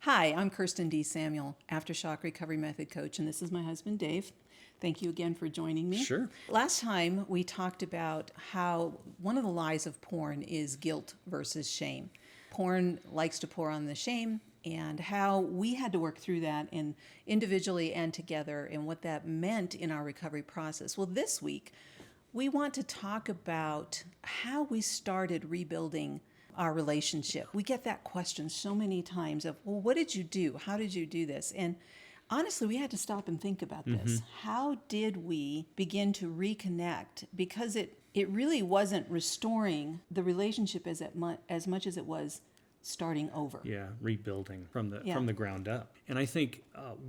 Hi, I'm Kirsten D. Samuel, Aftershock Recovery Method Coach, and this is my husband, Dave. Thank you again for joining me. Sure. Last time we talked about how one of the lies of porn is guilt versus shame. Porn likes to pour on the shame, and how we had to work through that individually and together, and what that meant in our recovery process. Well, this week, we want to talk about how we started rebuilding our relationship. We get that question so many times of, well, what did you do? How did you do this? And honestly, we had to stop and think about this. How did we begin to reconnect? Because it really wasn't restoring the relationship as much as it was starting over. Yeah, rebuilding from the ground up. And I think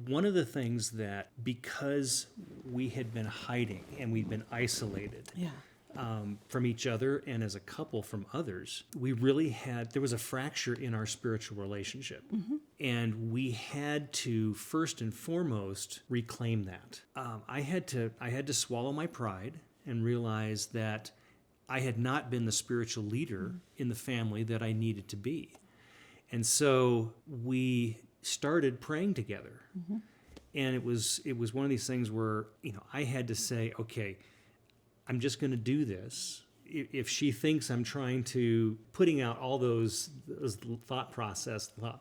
one of the things that, because we had been hiding and we'd been isolated from each other and as a couple from others, there was a fracture in our spiritual relationship. And we had to, first and foremost, reclaim that. I had to swallow my pride and realize that I had not been the spiritual leader in the family that I needed to be. And so we started praying together. And it was one of these things where, I had to say, okay, I'm just going to do this. If she thinks I'm trying to putting out all those thought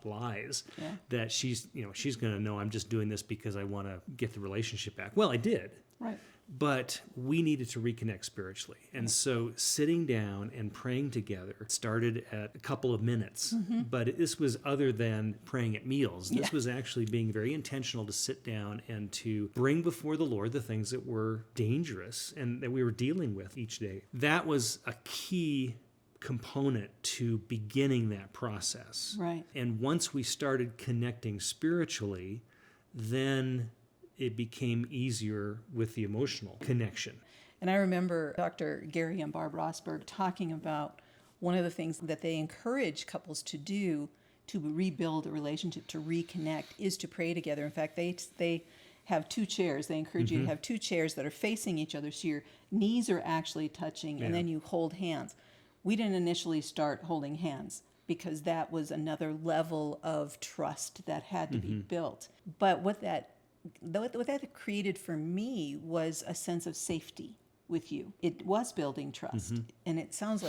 lies, that she's going to know I'm just doing this because I want to get the relationship back. Well, I did. Right. But we needed to reconnect spiritually. And so sitting down and praying together started at a couple of minutes. But this was other than praying at meals. This was actually being very intentional to sit down and to bring before the Lord the things that were dangerous and that we were dealing with each day. That was a key component to beginning that process. Right. And once we started connecting spiritually, then it became easier with the emotional connection. And I remember Dr. Gary and Barb Rosberg talking about one of the things that they encourage couples to do to rebuild a relationship, to reconnect, is to pray together. In fact, they have two chairs. They encourage you to have two chairs that are facing each other, so your knees are actually touching, and then you hold hands. We didn't initially start holding hands because that was another level of trust that had to be built. But what that created for me was a sense of safety with you. It was building trust. And it sounds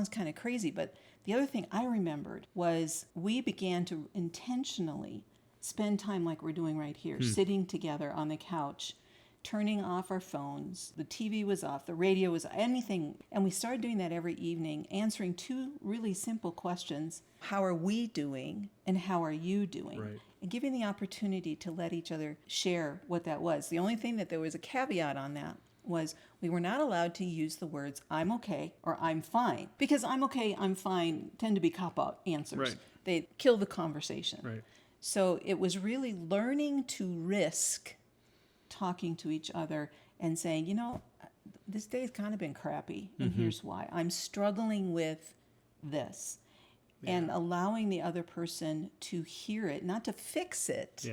kind of crazy, but the other thing I remembered was we began to intentionally spend time like we're doing right here, sitting together on the couch, turning off our phones. The TV was off, the radio was anything. And we started doing that every evening, answering two really simple questions. How are we doing? And how are you doing? Right. And giving the opportunity to let each other share what that was. The only thing that there was a caveat on that was we were not allowed to use the words I'm okay or I'm fine, because I'm okay, I'm fine tend to be cop-out answers. Right. They kill the conversation. Right. So it was really learning to risk talking to each other and saying, this day's kind of been crappy, and here's why. I'm struggling with this. And allowing the other person to hear it, not to fix it,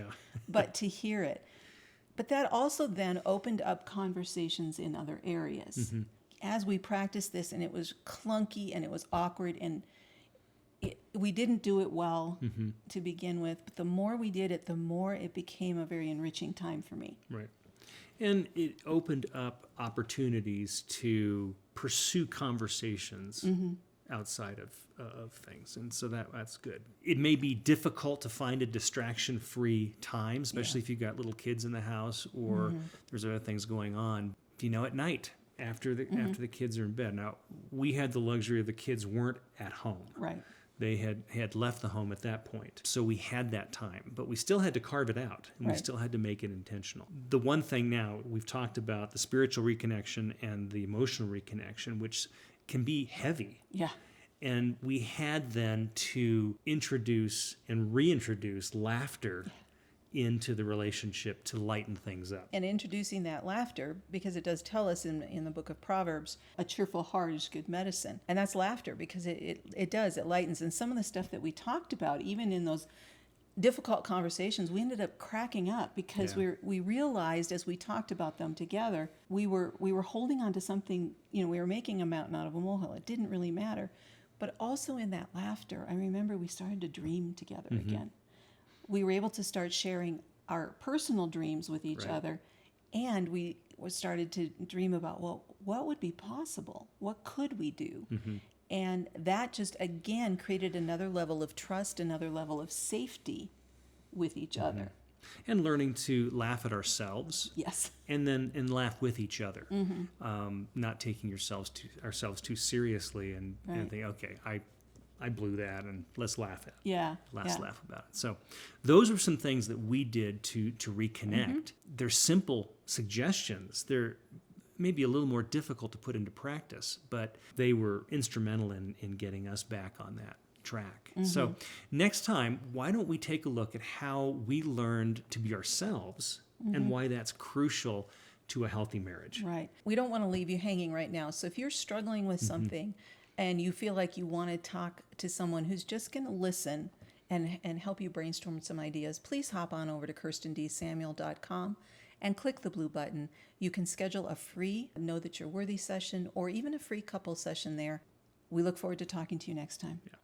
but to hear it. But that also then opened up conversations in other areas. As we practiced this, and it was clunky and it was awkward, and we didn't do it well to begin with, but the more we did it, the more it became a very enriching time for me. Right. And it opened up opportunities to pursue conversations outside of things. And so that's good. It may be difficult to find a distraction-free time, especially if you've got little kids in the house or there's other things going on, at night after the kids are in bed. Now, we had the luxury of the kids weren't at home. Right. They had left the home at that point. So we had that time, but we still had to carve it out, and we still had to make it intentional. The one thing now, we've talked about the spiritual reconnection and the emotional reconnection, which can be heavy. Yeah. And we had then to introduce and reintroduce laughter into the relationship to lighten things up. And introducing that laughter, because it does tell us in the book of Proverbs, a cheerful heart is good medicine. And that's laughter, because it lightens. And some of the stuff that we talked about, even in those difficult conversations, we ended up cracking up because we realized as we talked about them together, we were holding on to something, we were making a mountain out of a molehill. It didn't really matter. But also in that laughter, I remember we started to dream together again. we were able to start sharing our personal dreams with each Right. other, and we started to dream about, well, what would be possible? What could we do? And that just, again, created another level of trust, another level of safety with each other. And learning to laugh at ourselves. Yes. And laugh with each other. Not taking ourselves too seriously and think, okay, I blew that, and let's laugh at it. Yeah. Laugh about it. So those are some things that we did to reconnect. They're simple suggestions. They're maybe a little more difficult to put into practice, but they were instrumental in getting us back on that track. So next time, why don't we take a look at how we learned to be ourselves and why that's crucial to a healthy marriage. Right. We don't want to leave you hanging right now. So if you're struggling with something and you feel like you want to talk to someone who's just going to listen and help you brainstorm some ideas, please hop on over to KirstenDSamuel.com and click the blue button. You can schedule a free Know That You're Worthy session or even a free couple session there. We look forward to talking to you next time. Yeah.